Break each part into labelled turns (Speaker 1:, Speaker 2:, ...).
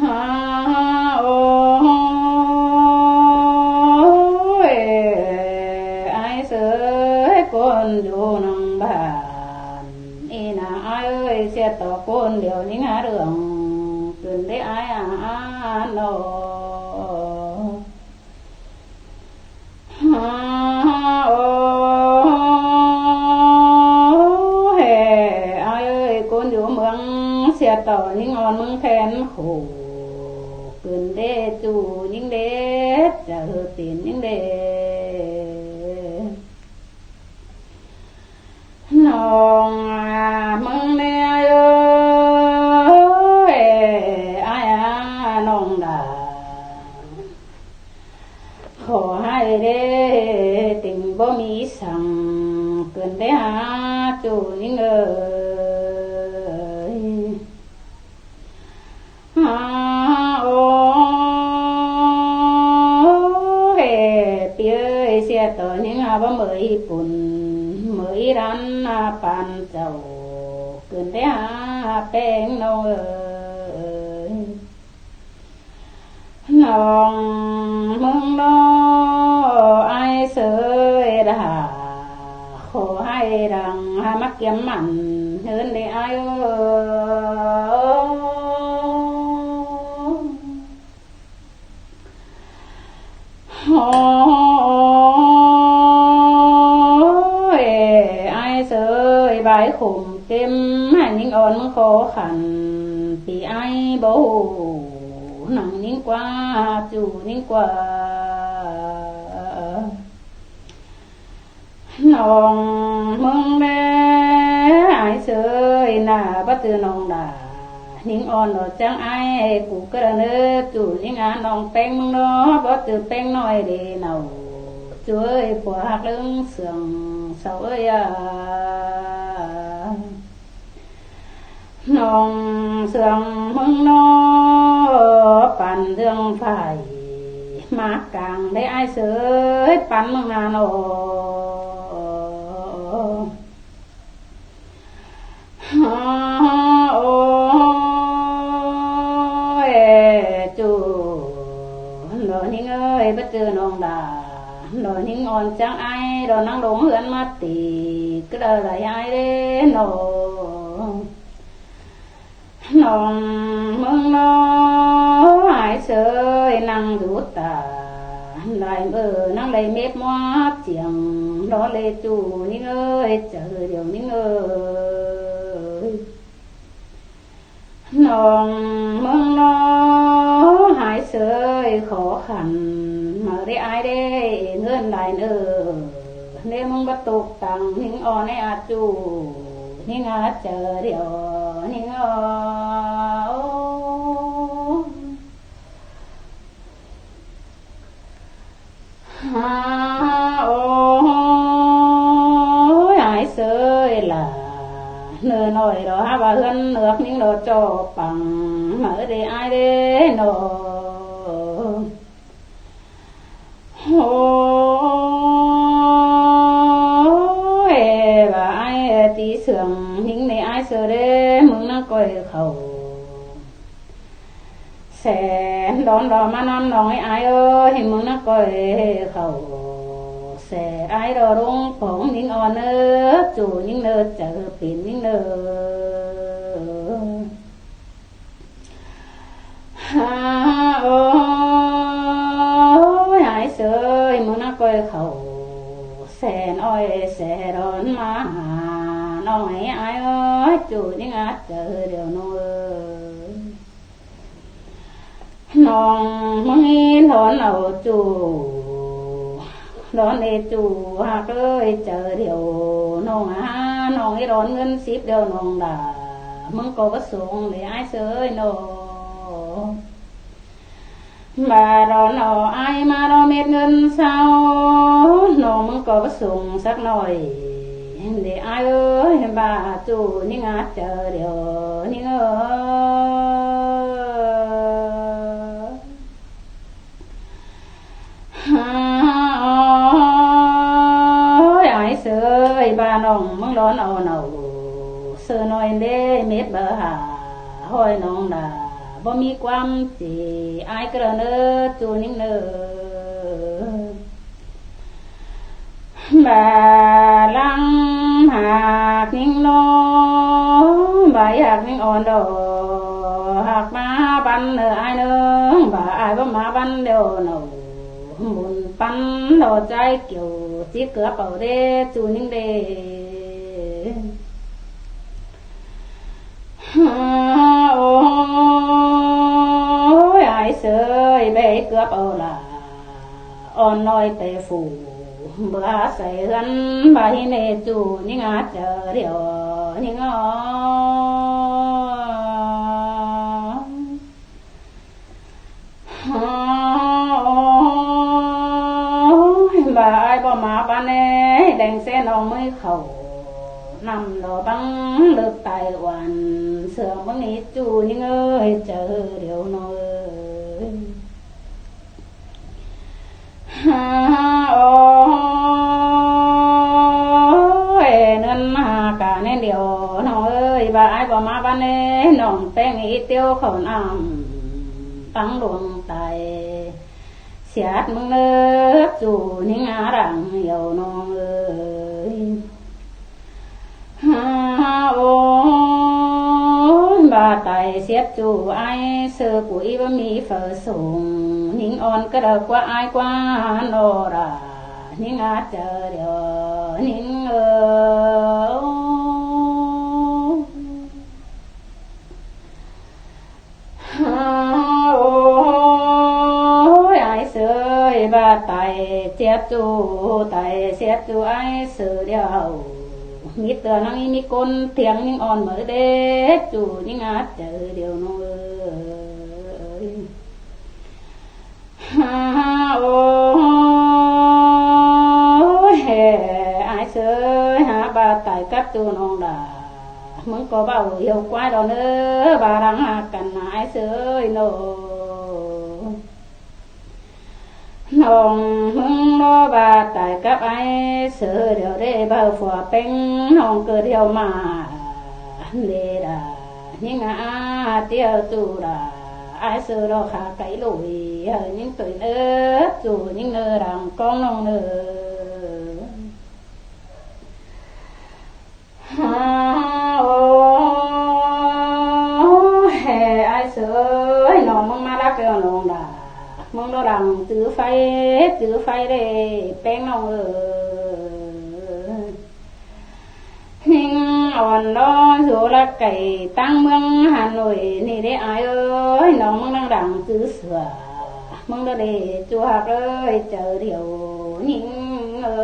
Speaker 1: โอ้ยไอ้เสยคนอยู่นองบ้านอีน่าอ้ายเอ้ยเสียต่อคนเดี๋ยวนี้หาเรื่องขึ้นได้อ้ายนอโอ้เฮ้อ้ายเอ้ยคนอยู่เมืองเสียต่อยิ่งอ่อนเมืองแทนโหขึ้นเด้จูยิ่งเด้จะเฮอตีนยิ่งเด้น้องมึงเนี่ยเอ้ยอ้ายน้องดาขอให้เด้ติ่งบ่มีสั่งเกินได้หาจูยิ่งเอ้ยโอ้เฮ้เปียเสียต่อยิ่งบ่เหมยปุ่นเหมยรันปานเจ้าเกินได้หาแป้งน้องเอ้ยน้องมึงน้อไอ้เสยดาขอให้ดังมักเกี่ยมมันเฮินได้อ้ายโอ้ยไอ้เสยบายขุมเต็มให้ยิ่งอ่อนมึงขอขันปีไอ้บ่หนังยิ่งกว่าจูยิ่งกว่าน้องมึงแม่ไอ้เสยหน้าบ่ตือน้องดายิ่งอ่อนดอกจังไอ้กูกระเนื้อจูยิ่งน้องแป้งมึงเนาะบ่ตือแป้งน้อยเด้เนาช่วยผัวหักเรื่องเสื่องเศร้าเอ้ยน้องเสื่องมึงเนาะปั่นเรื่องไฟมากลางได้อ้ายเสยปั่นมึงนาโนโอ้ยจูโดนหิงเอ้ยบ่เจอน้องดาโดนหิงอ่อนจังไอ้โดนนั่งลงเฮือนมาตีก็ได้หลายไอ้เด้น้องมึงน้อไอ้เสยนั่งดูตาได้นั่งได้เม็ดมัวเจียงรอเลยจูหิงเอ้ยเจอเดี๋ยวหิงเอ้ยน้องมึงน้อหายเสยขอขันมาได้อายได้เงินหลายเด้อเด้มึงบ่ตกตังหิงอ่อนให้อาจูหิงอาเจอเดี๋ยวหิงโอ้ยหายเสยล่ะเนื้อน้อยดอกหาว่าเฮือนเนือกนิ่งดอกจอปังมาได้อายเด้น้อโอ้ยว่าไอ้ตีเสื่องหิงในไอ้เสือเด้มึงน่ะก้อยเขาแสนดอนดอมานำน้องไอ้เอ้ยมึงน่ะก้อยเขาแสไอ้ดอรุงของหิงอ่อนเด้อจูหิงเด้อเจอปิ่นหิงเด้อโอ้ยไอ้เสยมึงน่ะก้อยเขาแสนอ้อยแสดอนมาหาน้องไอ้เอ้ยจูหิงอาเจอเดี๋ยวน้อยน้องมึงอินถอนเอาจูร้อนเอจูหักเอ้ยเจอเดี๋ยวน้องน้องไอ้ร้อนเงิน10เดี๋ยวน้องด่ามึงก็บ่ส่งเลยไอ้เสยน้องมาร้อนเอาไอ้มารอเม็ดเงินเศร้าน้องมึงก็บ่ส่งสักหน่อยเด้ไอ้เอ้ยบาจูนี่งาเจอเดี๋ยวนี่เอ้ยไอ้เสยบาน้องมึงร้อนเอาเนาเสือน้อยเด้เม็ดเบอหาห้อยน้องดา บ่มีความสิอายกระเนอจูนิ่งเนอบาลังหากนิ่งโนบ่อยากนิ่งอ่อนดอหากมาบันเนออายเนอบ่อายบ่มาบันเดียวเนอบุญปันดอใจเกี่ยวจิเกือเป่าเดจูนิ่งเดโอ้ยอายเสยเบเกือบเอาล่ะอ่อนน้อยแต่ฝูเบื่อใส่เฮือนบ่ให้เนจูนิ่งอาเจอเดียวนิ่งอ๋อบ่อายบ่มาบ้านแน่แดงเส้นเอามือเข้านำดอกบังเลิกตายวันเสือบังนี้จูนิ่งเอ้ยเจอเดี๋ยวน้อยโอ้ยเนินหากะแน่เดียวน้องเอ้ยบ่อายบ่มาบ้านแน่น้องแป้งอีเตียวเขาน้ำตั้งดวงตายเสียดมึงเลิกจูนิ่งอารังเหี่ยวน้องเอ้ยโอ้บาไตเสียดจูไอเสือปุ๋ยบ่มีเฝอสูงนิ่งอ่อนก็เดกว่าอายกว่าโนรานิ่งอาเจอเดียวนิ่งบาไตเสียจูไตเสียจูไอเสือเดียวมีเตือนนั่งมีคนเถียงนิ่งอ่อนเหมือเด็กจูนิ่งอาเจอเดียวน้องเอ้ยโอ้เฮไอเสือหาบาไตกับจูน้องดามึงก็เบาเหี่ยวกว่าดอกเด้อบารังหากันไอเสือโนน้องมึงบ่บาตายกับไอ้เสือเดียวได้บ่ฝัวเป็งน้องเกิดเดียวมาเดดายิ่งอาเตียวตูดาไอ้เสือดอกขาไก่ลุยเฮยิ่งตื่นจูยิ่งเนอรังก้องน้องเนอโอ้เฮไอ้เสือน้องมึงมารักเดียวน้องดามึงโดดังจื้อไฟเด้แป้งน้องเอ้ยหิงอ่อนดออยู่ละไก่ตั้งเมืองหาหน่วยนี่ได้อายเอ้ยน้องมึงดังจื้อเสือมึงโดได้จัวหักเอ้ยเจอเดียวหิงเอ้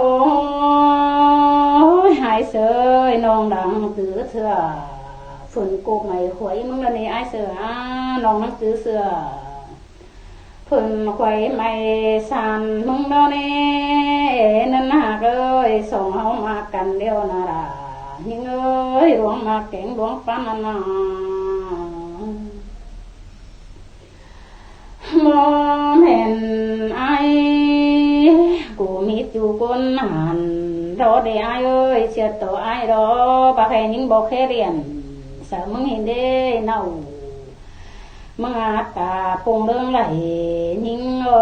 Speaker 1: โอ้ยหายเสยน้องดังจื้อเสือฝนกูไม่หวยมึงแล้วนี่ไอ้เสือน้องนังจื้อเสือฝนหวยไม่สั่นมึงแล้วนี่นั่นหากเอ้ยส่งเฮามากันเดียวนาราหิงเอ้ยหลวงมาเก่งหลวงปานนามองเห็นไอ้กูมีจูก้นหันรอได้ไอ้เอ้ยเสียตัวไอ้รอปากแค่ยิ่งบอกแค่เรียนสามึงเห็นได้เน่ามึงอาตาปงเรื่องไหลยิ่งโอ้